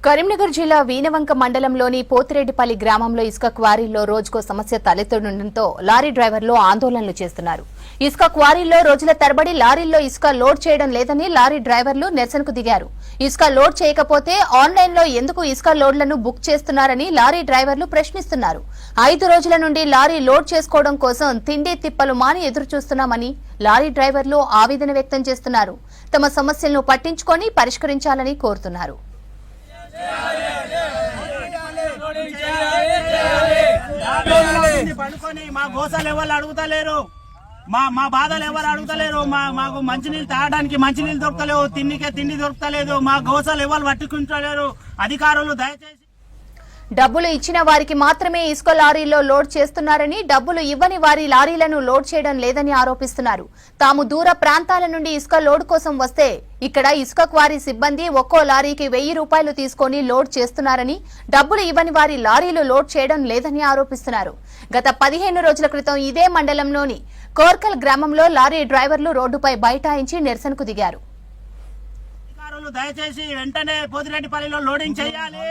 కరీంనగర్ జిల్లా వీనవంక మండలంలోని పోతిరెడ్డిపల్లి గ్రామంలో ఇసుక క్వారీల్లో రోజుకో సమస్య తలెత్తడంతో లారీ డ్రైవర్లు ఆందోళనలు చేస్తున్నారు. ఇసుక క్వారీల్లో రోజుల తరబడి లారీల్లో ఇసుక లోడ్ చేయడం లేదని లారీ డ్రైవర్లు నిరసనకు దిగారు. ఇసుక లోడ్ చేయకపోతే ఆన్లైన్లో ఎందుకు ఇసుక లోడ్లను బుక్ చేస్తున్నారని లారీ డ్రైవర్లు ప్రశ్నిస్తున్నారు. 5 రోజుల నుండి లారీ లోడ్ చేసుకోవడం కోసం తిండి తిప్పలు మాని ఎదురుచూస్తున్నామని లారీ డ్రైవర్లు ఆవేదన వ్యక్తం చేస్తున్నారు. తమ సమస్యలను పట్టించుకొని పరిష్కరించాలని కోరుతున్నారు. మా గోసాలు ఎవరు అడుగుతలేరు, మా బాధలు ఎవరు అడుగుతలేరు. మాకు మంచినీళ్ళు తాగడానికి మంచినీళ్ళు దొరకలేవు, తిండి దొరకలేదు. మా గోసాలు ఎవరు పట్టుకుంటలేరు. అధికారులు దయచేసి డబ్బులు ఇచ్చిన వారికి మాత్రమే ఇసుక లారీలో లోడ్ చేస్తున్నారని, డబ్బులు ఇవ్వని వారి లారీలను లోడ్ చేయడం లేదని ఆరోపిస్తున్నారు. తాము దూర ప్రాంతాల నుండి ఇసుక లోడ్ కోసం వస్తే ఇక్కడ ఇసుక క్వారీ సిబ్బంది ఒక్కో లారీకి 1000 రూపాయలు తీసుకుని లోడ్ చేస్తున్నారని, డబ్బులు ఇవ్వని వారి లారీలు లోడ్ చేయడం లేదని ఆరోపిస్తున్నారు. గత 15 రోజుల క్రితం ఇదే మండలంలోని కోర్కల్ గ్రామంలో లారీ డ్రైవర్లు రోడ్డుపై బైఠాయించి నిరసనకు దిగారు. దయచేసి వెంటనే పోతిరెడ్డిపల్లిలో లోడింగ్ చేయాలి.